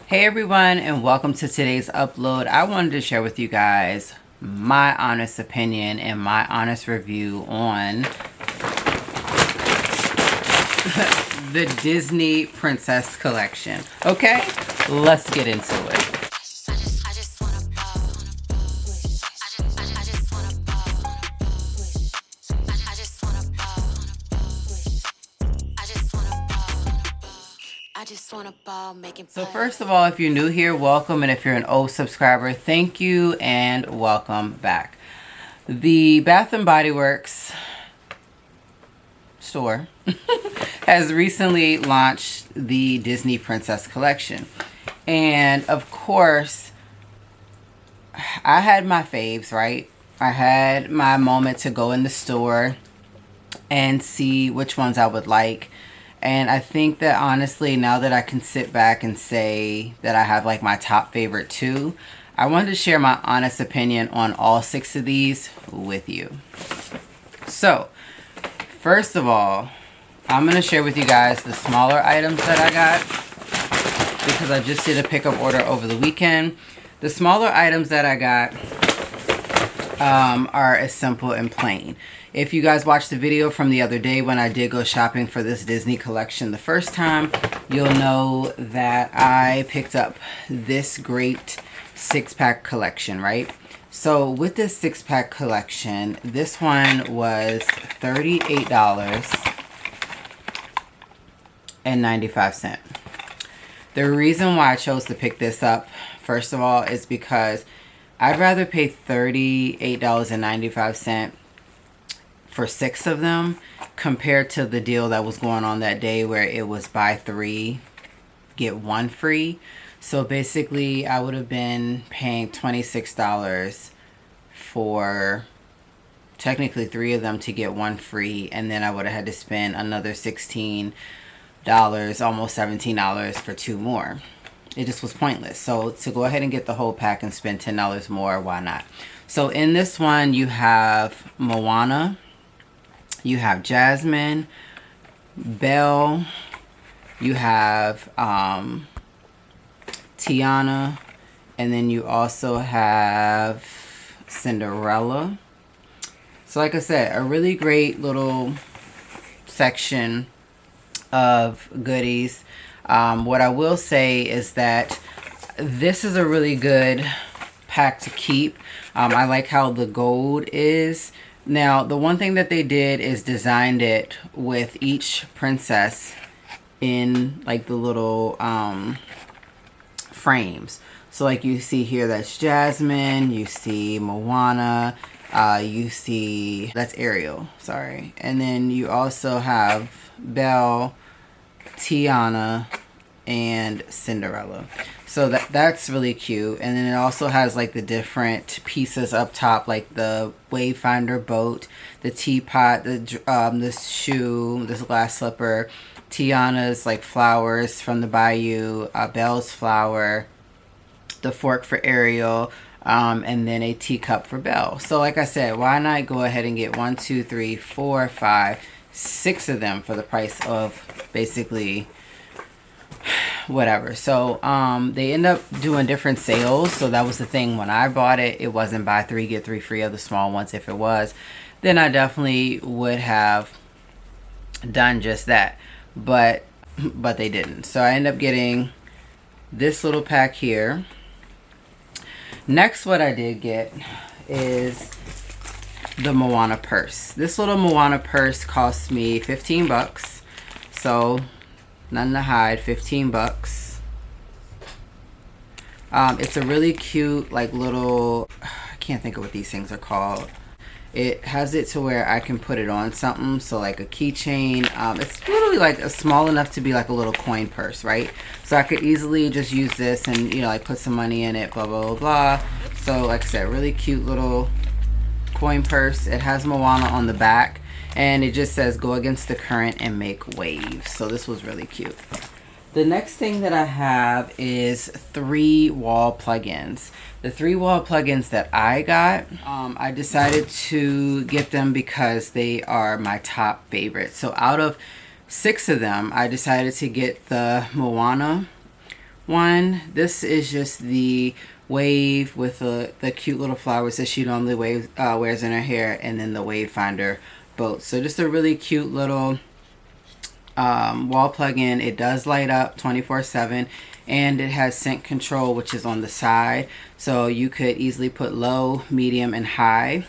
Hey everyone, and welcome to today's upload. I wanted to share with you guys my honest opinion and my honest review on the Disney Princess Collection. Okay, let's get into it. So first of all, if you're new here, welcome, and if you're an old subscriber, thank you and welcome back. The Bath and Body Works store has recently launched the Disney Princess Collection. And of course, I had my faves, right? I had my moment to go in the store and see which ones I would like. And I think that honestly, now that I can sit back and say that I have like my top favorite two, I wanted to share my honest opinion on all 6 of these with you. So, first of all, I'm going to share with you guys the smaller items that I got because I just did a pickup order over the weekend. The smaller items that I got are as simple and plain. If you guys watched the video from the other day when I did go shopping for this Disney collection the first time, you'll know that I picked up this great 6-pack collection, right? So with this 6-pack collection, this one was $38.95. The reason why I chose to pick this up, first of all, is because I'd rather pay $38.95 for 6 of them compared to the deal that was going on that day where it was buy 3 get 1 free. So basically I would have been paying $26 for technically 3 of them to get 1 free, and then I would have had to spend another $16, almost $17 for 2 more. It just was pointless. So to go ahead and get the whole pack and spend $10 more, why not? So in this one you have Moana, you have Jasmine, Belle, you have Tiana, and then you also have Cinderella. So like I said, a really great little section of goodies. What I will say is that this is a really good pack to keep. I like how the gold is. Now, the one thing that they did is designed it with each princess in like the little frames. So like you see here, that's Jasmine, you see Moana, you see, that's Ariel, sorry. And then you also have Belle, Tiana, and Cinderella. So that's really cute. And then it also has like the different pieces up top, like the Wayfinder boat, the teapot, this shoe, this glass slipper, Tiana's like flowers from the bayou, Belle's flower, the fork for Ariel, and then a teacup for Belle. So like I said, why not go ahead and get 1, 2, 3, 4, 5, 6 of them for the price of basically whatever. So they end up doing different sales. So that was the thing when I bought it. It wasn't buy 3 get 3 free of the small ones. If it was, then I definitely would have done just that, but they didn't. So I end up getting this little pack here. Next, what I did get is the Moana purse. This little Moana purse cost me 15 bucks. So nothing to hide, 15 bucks. It's a really cute like little, I can't think of what these things are called. It has it to where I can put it on something, so like a keychain. It's literally like a small enough to be like a little coin purse, right? So I could easily just use this and, you know, like put some money in it, blah, blah, blah, blah. So like I said, really cute little coin purse. It has Moana on the back, and it just says go against the current and make waves. So this was really cute. The next thing that I have is 3 wall plugins. The 3 wall plugins that I got, I decided to get them because they are my top favorite. So out of 6 of them, I decided to get the Moana one. This is just the wave with the cute little flowers that she normally wears in her hair, and then the wave finder boat. So just a really cute little wall plug-in. It does light up 24/7, and it has scent control, which is on the side, so you could easily put low, medium, and high.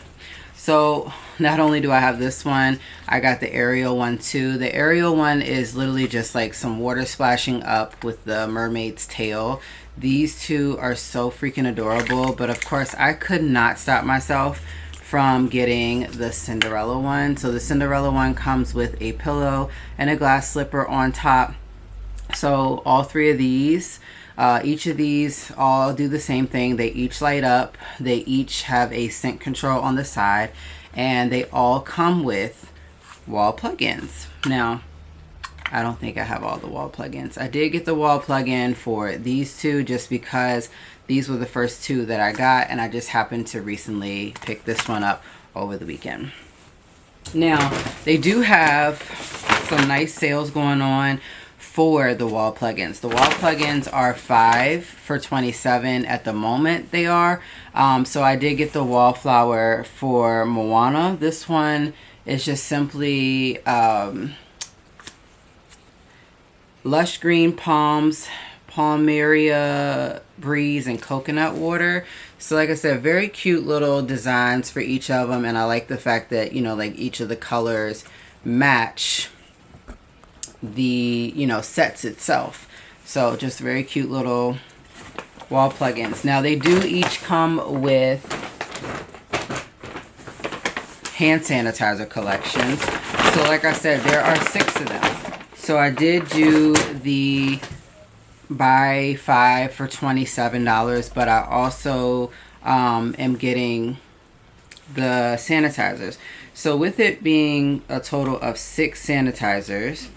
So not only do I have this one, I got the Ariel one too. The Ariel one is literally just like some water splashing up with the mermaid's tail. These two are so freaking adorable, but of course I could not stop myself from getting the Cinderella one. So the Cinderella one comes with a pillow and a glass slipper on top. So all three of these, each of these all do the same thing. They each light up. They each have a scent control on the side, and they all come with wall plugins. Now, I don't think I have all the wall plugins. I did get the wall plug-in for these two just because these were the first two that I got, and I just happened to recently pick this one up over the weekend. Now, they do have some nice sales going on for the wall plugins. The wall plugins are 5 for $27 at the moment. They are. So I did get the wallflower for Moana. This one is just simply lush green palms, palmaria breeze, and coconut water. So like I said, very cute little designs for each of them, and I like the fact that, you know, like each of the colors match the, you know, sets itself. So just very cute little wall plugins. Now they do each come with hand sanitizer collections. So like I said, there are 6 of them. So I did do the buy 5 for $27, but I also am getting the sanitizers. So with it being a total of 6 sanitizers,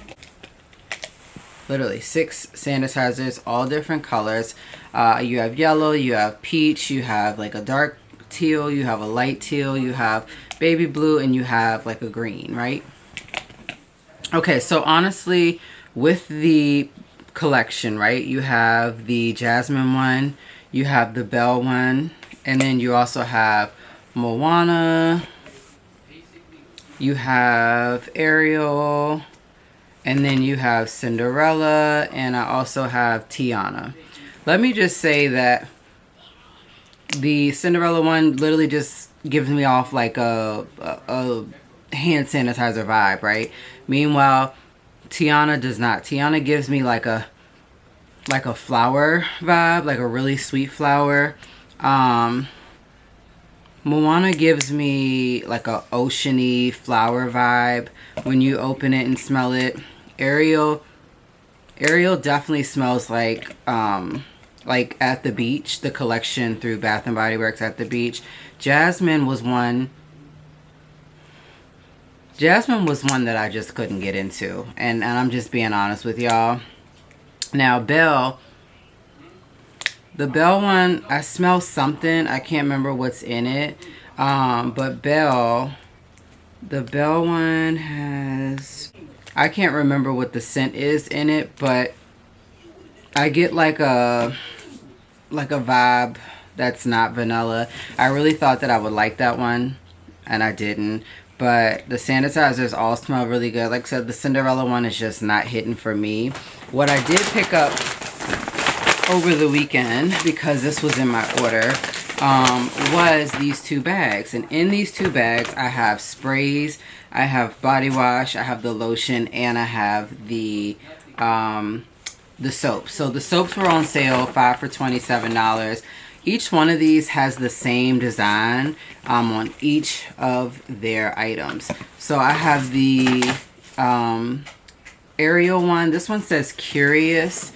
literally 6 sanitizers, all different colors. You have yellow, you have peach, you have like a dark teal, you have a light teal, you have baby blue, and you have like a green, right? Okay, so honestly, with the collection, right, you have the Jasmine one, you have the Belle one, and then you also have Moana, you have Ariel, and then you have Cinderella, and I also have Tiana. Let me just say that the Cinderella one literally just gives me off like a hand sanitizer vibe, right? Meanwhile, Tiana does not. Tiana gives me like a flower vibe, like a really sweet flower. Moana gives me like a oceany flower vibe when you open it and smell it. Ariel definitely smells like at the beach, the collection through Bath and Body Works at the beach. Jasmine was one that I just couldn't get into, and I'm just being honest with y'all. Now the Belle one, I smell something. I can't remember what's in it. But the Belle one has, I can't remember what the scent is in it, but I get like a vibe that's not vanilla. I really thought that I would like that one, and I didn't. But the sanitizers all smell really good. Like I said, the Cinderella one is just not hitting for me. What I did pick up over the weekend, because this was in my order, was these 2 bags. And in these 2 bags, I have sprays, I have body wash, I have the lotion, and I have the soap. So the soaps were on sale, 5 for $27. Each one of these has the same design on each of their items. So I have the Ariel one. This one says Curious,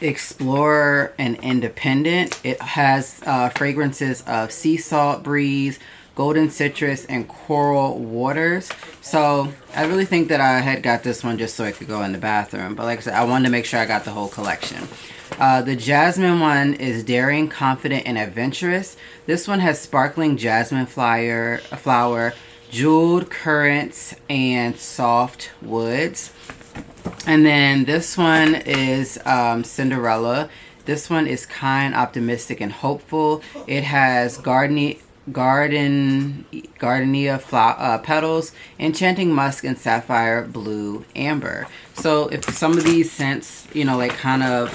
Explorer, and Independent. It has fragrances of sea salt breeze, golden citrus, and coral waters. So I really think that I had got this one just so I could go in the bathroom. But like I said, I wanted to make sure I got the whole collection. The Jasmine one is Daring, Confident, and Adventurous. This one has sparkling jasmine flower, jeweled currants, and soft woods. And then this one is Cinderella. This one is kind, optimistic, and hopeful. It has gardenia petals, enchanting musk, and sapphire blue amber. So if some of these scents, you know, like kind of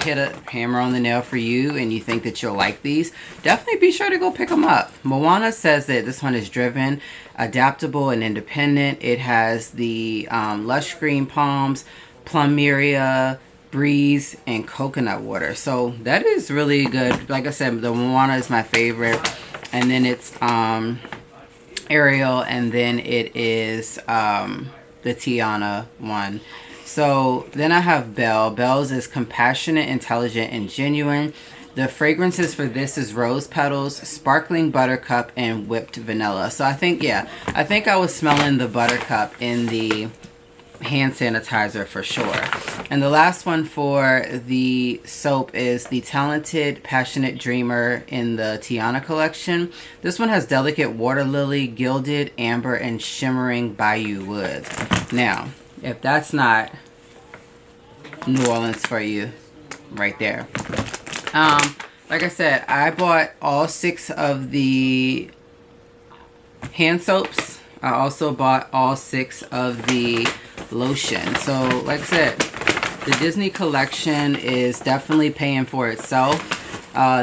hit a hammer on the nail for you and you think that you'll like these, definitely be sure to go pick them up. Moana says that this one is driven, adaptable, and independent. It has the lush green palms, plumeria, breeze, and coconut water. So that is really good. Like I said, the Moana is my favorite. And then it's Ariel, and then it is the Tiana one. So then I have Belle. Belle's is compassionate, intelligent, and genuine. The fragrances for this is rose petals, sparkling buttercup, and whipped vanilla. So I think, yeah, I think I was smelling the buttercup in the hand sanitizer for sure. And the last one for the soap is the Talented Passionate Dreamer in the Tiana collection. This one has delicate water lily, gilded amber, and shimmering bayou wood. Now, if that's not New Orleans for you right there. Like I said, I bought all 6 of the hand soaps. I also bought all 6 of the lotion. So like I said, the Disney collection is definitely paying for itself.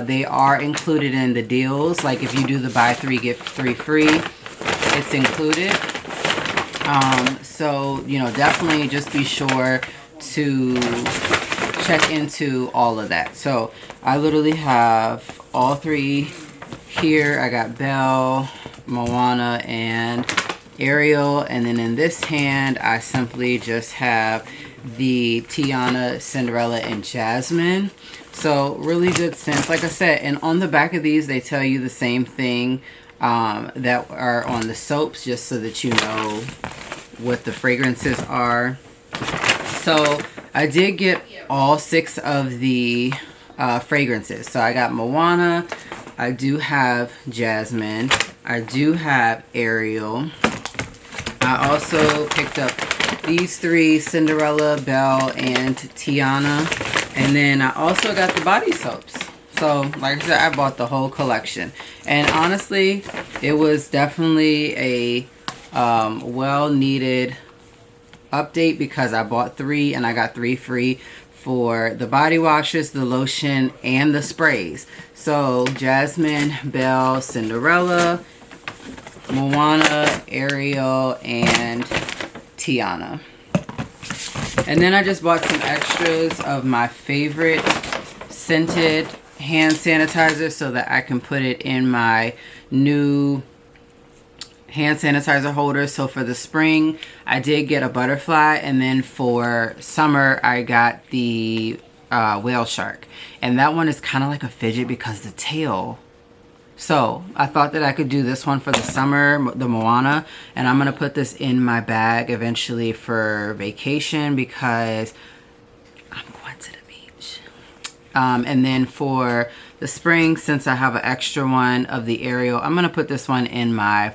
They are included in the deals. Like if you do the buy 3 get 3 free, it's included. So you know, definitely just be sure to check into all of that. So I literally have all 3 here. I got Belle, Moana, and Ariel, and then in this hand I simply just have the Tiana, Cinderella, and Jasmine. So really good scents, like I said. And on the back of these they tell you the same thing that are on the soaps, just so that you know what the fragrances are. So I did get all 6 of the fragrances. So I got Moana, I do have Jasmine, I do have Ariel. I also picked up these 3, Cinderella, Belle, and Tiana. And then I also got the body soaps. So like I said, I bought the whole collection. And honestly, it was definitely a well needed update, because I bought 3 and I got 3 free for the body washes, the lotion, and the sprays. So Jasmine, Belle, Cinderella, Moana, Ariel, and Tiana. And then I just bought some extras of my favorite scented hand sanitizer so that I can put it in my new hand sanitizer holder. So for the spring I did get a butterfly, and then for summer I got the whale shark, and that one is kind of like a fidget because the tail. So I thought that I could do this one for the summer, the Moana, and I'm gonna put this in my bag eventually for vacation because I'm going to the beach. And then for the spring, since I have an extra one of the Ariel, I'm gonna put this one in my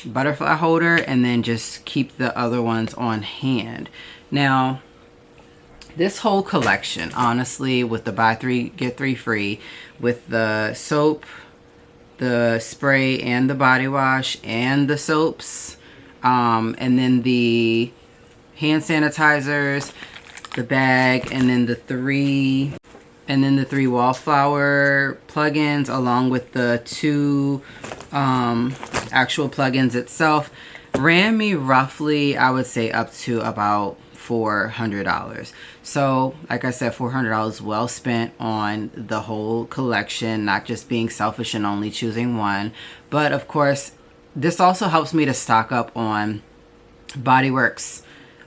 butterfly holder and then just keep the other ones on hand. Now this whole collection, honestly, with the buy 3 get 3 free, with the soap, the spray, and the body wash, and the soaps, and then the hand sanitizers, the bag, and then the 3 wallflower plugins, along with the 2 actual plugins itself, ran me roughly, I would say, up to about $400. So like I said, $400 well spent on the whole collection, not just being selfish and only choosing one. But of course, this also helps me to stock up on body works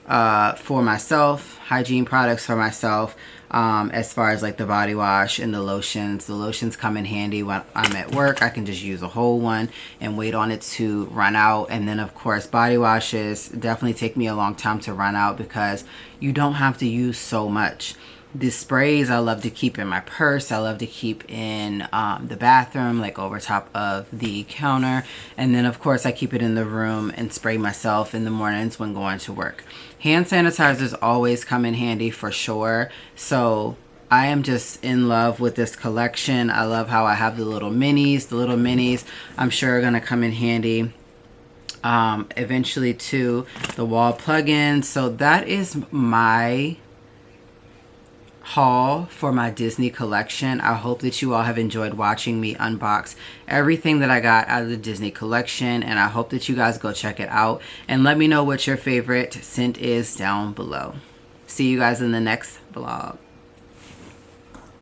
for myself, hygiene products for myself, as far as like the body wash and the lotions. The lotions come in handy when I'm at work. I can just use a whole one and wait on it to run out. And then of course, body washes definitely take me a long time to run out because you don't have to use so much. The sprays I love to keep in my purse. I love to keep in the bathroom, like over top of the counter. And then of course I keep it in the room and spray myself in the mornings when going to work. Hand sanitizers always come in handy for sure. So I am just in love with this collection. I love how I have the little minis. The little minis I'm sure are going to come in handy eventually too. The wall plugins. So that is my haul for my Disney collection. I hope that you all have enjoyed watching me unbox everything that I got out of the Disney collection, and I hope that you guys go check it out and let me know what your favorite scent is down below. See you guys in the next vlog.